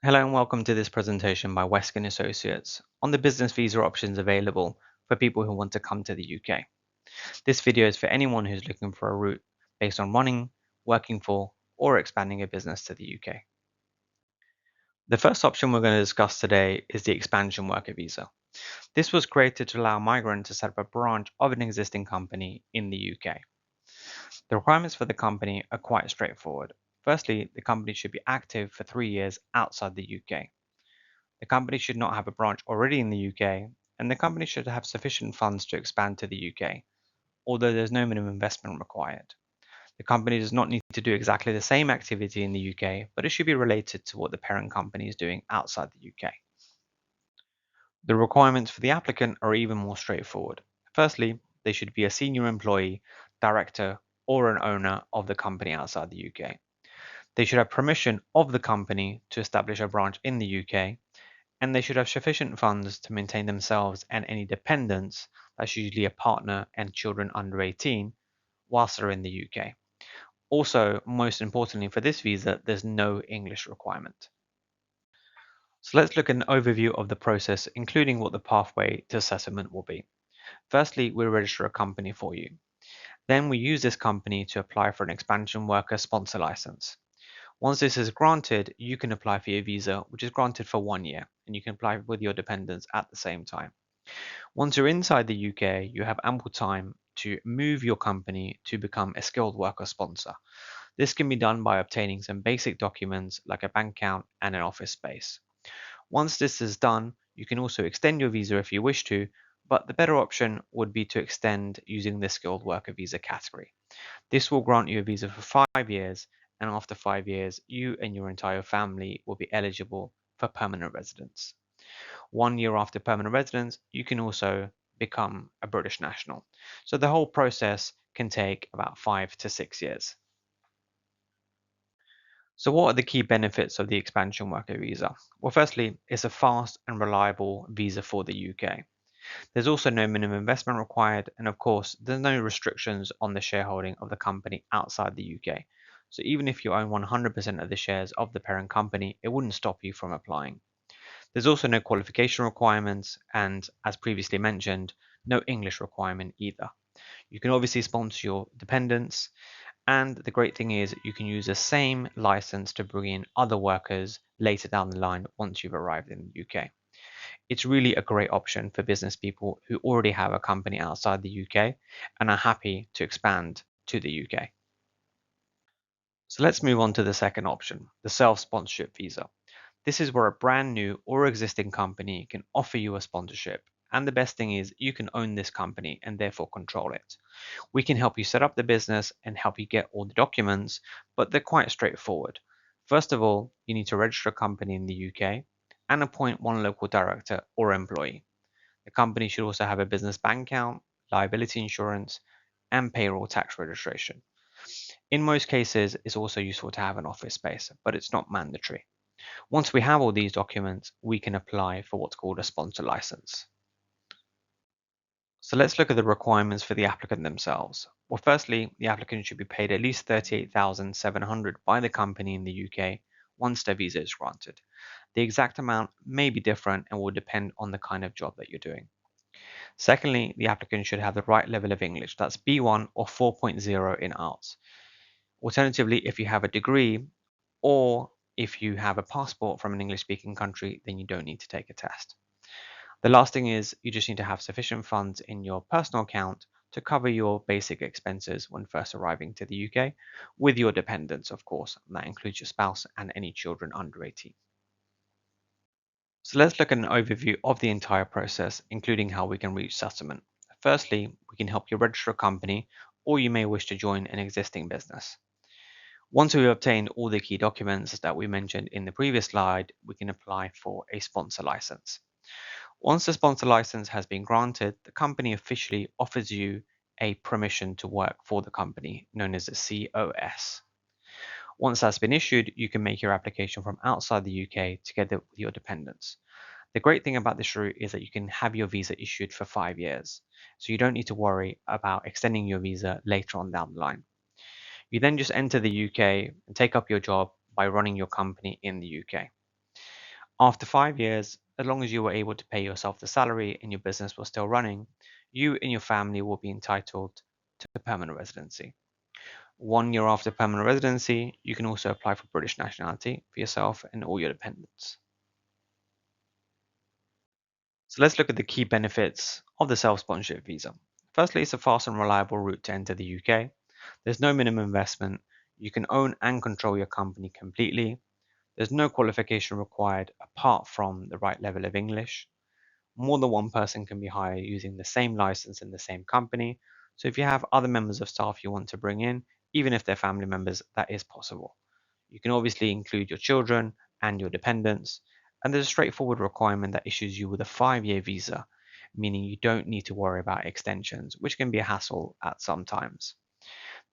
Hello and welcome to this presentation by Weskin Associates on the business visa options available for people who want to come to the UK. This video is for anyone who's looking for a route based on running, working for, or expanding a business to the UK. The first option we're going to discuss today is the expansion worker visa. This was created to allow migrants to set up a branch of an existing company in the UK. The requirements for the company are quite straightforward. Firstly, the company should be active for 3 years outside the UK. The company should not have a branch already in the UK, and the company should have sufficient funds to expand to the UK, although there's no minimum investment required. The company does not need to do exactly the same activity in the UK, but it should be related to what the parent company is doing outside the UK. The requirements for the applicant are even more straightforward. Firstly, they should be a senior employee, director, or an owner of the company outside the UK. They should have permission of the company to establish a branch in the UK, and they should have sufficient funds to maintain themselves and any dependents, that's usually a partner and children under 18, whilst they're in the UK. Also, most importantly for this visa, there's no English requirement. So let's look at an overview of the process, including what the pathway to settlement will be. Firstly, we register a company for you. Then we use this company to apply for an expansion worker sponsor license. Once this is granted, you can apply for your visa, which is granted for 1 year, and you can apply with your dependents at the same time. Once you're inside the UK, you have ample time to move your company to become a skilled worker sponsor. This can be done by obtaining some basic documents like a bank account and an office space. Once this is done, you can also extend your visa if you wish to, but the better option would be to extend using the skilled worker visa category. This will grant you a visa for 5 years, and after 5 years, you and your entire family will be eligible for permanent residence. 1 year after permanent residence, you can also become a British national. So the whole process can take about 5 to 6 years. So what are the key benefits of the expansion worker visa? Well, firstly, it's a fast and reliable visa for the UK. There's also no minimum investment required, and of course, there's no restrictions on the shareholding of the company outside the UK. So even if you own 100% of the shares of the parent company, it wouldn't stop you from applying. There's also no qualification requirements, and as previously mentioned, no English requirement either. You can obviously sponsor your dependents, and the great thing is you can use the same license to bring in other workers later down the line once you've arrived in the UK. It's really a great option for business people who already have a company outside the UK and are happy to expand to the UK. So let's move on to the second option, the self-sponsorship visa. This is where a brand new or existing company can offer you a sponsorship. And the best thing is you can own this company and therefore control it. We can help you set up the business and help you get all the documents, but they're quite straightforward. First of all, you need to register a company in the UK and appoint one local director or employee. The company should also have a business bank account, liability insurance, and payroll tax registration. In most cases, it's also useful to have an office space, but it's not mandatory. Once we have all these documents, we can apply for what's called a sponsor license. So let's look at the requirements for the applicant themselves. Well, firstly, the applicant should be paid at least 38,700 by the company in the UK once their visa is granted. The exact amount may be different and will depend on the kind of job that you're doing. Secondly, the applicant should have the right level of English, that's B1 or 4.0 in IELTS. Alternatively, if you have a degree or if you have a passport from an English speaking country, then you don't need to take a test. The last thing is you just need to have sufficient funds in your personal account to cover your basic expenses when first arriving to the UK, with your dependents, of course, and that includes your spouse and any children under 18. So let's look at an overview of the entire process, including how we can reach settlement. Firstly, we can help you register a company, or you may wish to join an existing business. Once we've obtained all the key documents that we mentioned in the previous slide, we can apply for a sponsor license. Once the sponsor license has been granted, the company officially offers you a permission to work for the company, known as a COS. Once that's been issued, you can make your application from outside the UK together with your dependents. The great thing about this route is that you can have your visa issued for 5 years, so you don't need to worry about extending your visa later on down the line. You then just enter the UK and take up your job by running your company in the UK. After 5 years, as long as you were able to pay yourself the salary and your business was still running, you and your family will be entitled to permanent residency. 1 year after permanent residency, you can also apply for British nationality for yourself and all your dependents. So let's look at the key benefits of the self-sponsorship visa. Firstly, it's a fast and reliable route to enter the UK. There's no minimum investment. You can own and control your company completely. There's no qualification required apart from the right level of English. More than one person can be hired using the same license in the same company. So if you have other members of staff you want to bring in, even if they're family members, that is possible. You can obviously include your children and your dependents, and there's a straightforward requirement that issues you with a 5 year visa, meaning you don't need to worry about extensions, which can be a hassle at some times.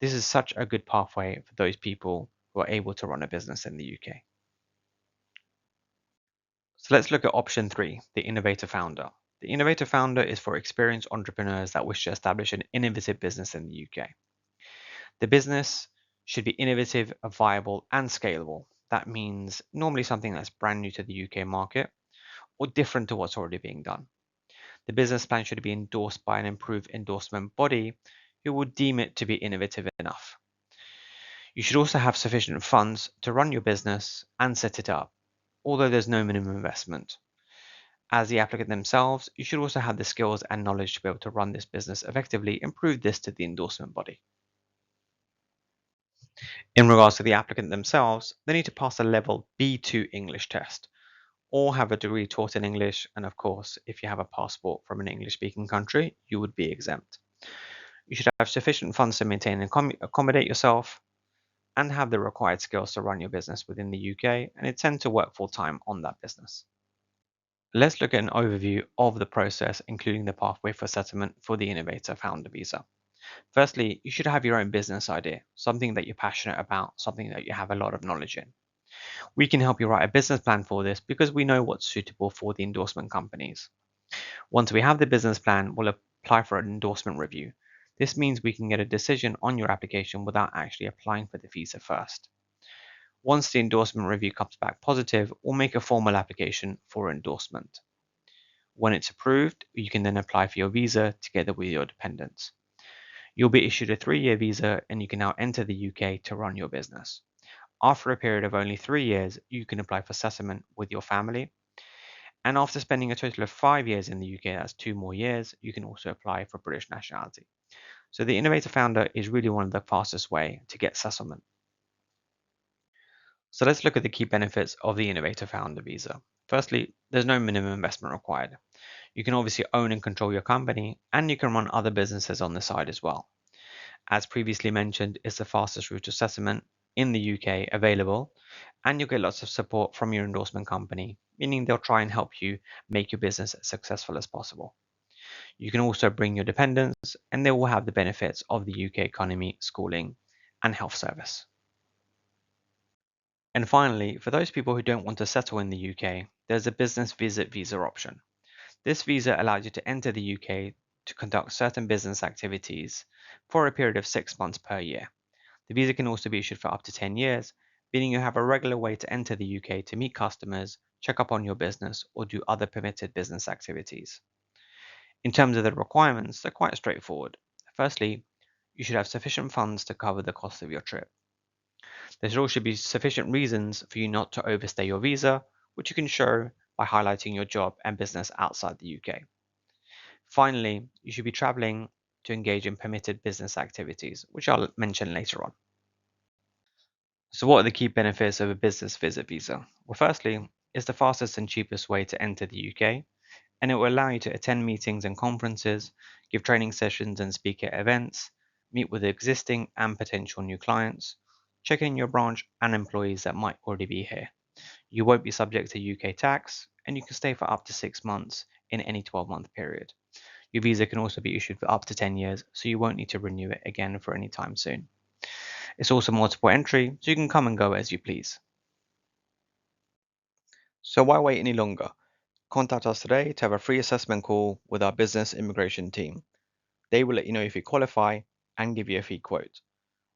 This is such a good pathway for those people who are able to run a business in the UK. So let's look at option three, the innovator founder. The innovator founder is for experienced entrepreneurs that wish to establish an innovative business in the UK. The business should be innovative, viable, and scalable. That means normally something that's brand new to the UK market or different to what's already being done. The business plan should be endorsed by an approved endorsement body who will deem it to be innovative enough. You should also have sufficient funds to run your business and set it up, although there's no minimum investment. As the applicant themselves, you should also have the skills and knowledge to be able to run this business effectively and prove this to the endorsement body. In regards to the applicant themselves, they need to pass a level B2 English test or have a degree taught in English. And of course, if you have a passport from an English speaking country, you would be exempt. You should have sufficient funds to maintain and accommodate yourself and have the required skills to run your business within the UK and intend to work full time on that business. Let's look at an overview of the process, including the pathway for settlement for the Innovator Founder Visa. Firstly, you should have your own business idea, something that you're passionate about, something that you have a lot of knowledge in. We can help you write a business plan for this because we know what's suitable for the endorsement companies. Once we have the business plan, we'll apply for an endorsement review. This means we can get a decision on your application without actually applying for the visa first. Once the endorsement review comes back positive, we'll make a formal application for endorsement. When it's approved, you can then apply for your visa together with your dependents. You'll be issued a 3 year visa and you can now enter the UK to run your business. After a period of only 3 years, you can apply for settlement with your family. And after spending a total of 5 years in the UK, that's 2 more years, you can also apply for British nationality. So the Innovator Founder is really one of the fastest way to get settlement. So let's look at the key benefits of the Innovator Founder visa. Firstly, there's no minimum investment required. You can obviously own and control your company, and you can run other businesses on the side as well. As previously mentioned, it's the fastest route to settlement in the UK available, and you'll get lots of support from your endorsement company, meaning they'll try and help you make your business as successful as possible. You can also bring your dependents, and they will have the benefits of the UK economy, schooling, and health service. And finally, for those people who don't want to settle in the UK, there's a business visit visa option. This visa allows you to enter the UK to conduct certain business activities for a period of 6 months per year. The visa can also be issued for up to 10 years, meaning you have a regular way to enter the UK to meet customers, check up on your business, or do other permitted business activities. In terms of the requirements, they're quite straightforward. Firstly, you should have sufficient funds to cover the cost of your trip. There should also be sufficient reasons for you not to overstay your visa, which you can show by highlighting your job and business outside the UK. Finally, you should be traveling to engage in permitted business activities, which I'll mention later on. So what are the key benefits of a business visit visa? Well, firstly, it's the fastest and cheapest way to enter the UK, and it will allow you to attend meetings and conferences, give training sessions and speak at events, meet with existing and potential new clients, check in your branch and employees that might already be here. You won't be subject to UK tax, and you can stay for up to 6 months in any 12-month period. Your visa can also be issued for up to 10 years, so you won't need to renew it again for any time soon. It's also multiple entry, so you can come and go as you please. So why wait any longer? Contact us today to have a free assessment call with our business immigration team. They will let you know if you qualify and give you a fee quote.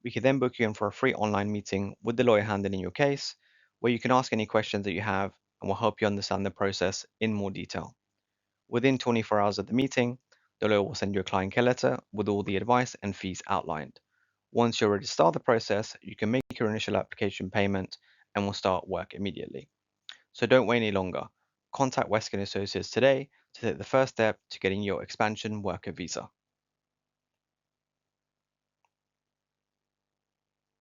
We can then book you in for a free online meeting with the lawyer handling your case, where you can ask any questions that you have and will help you understand the process in more detail. Within 24 hours of the meeting, the lawyer will send you a client care letter with all the advice and fees outlined. Once you're ready to start the process, you can make your initial application payment and will start work immediately. So don't wait any longer. Contact Weskin Associates today to take the first step to getting your expansion worker visa.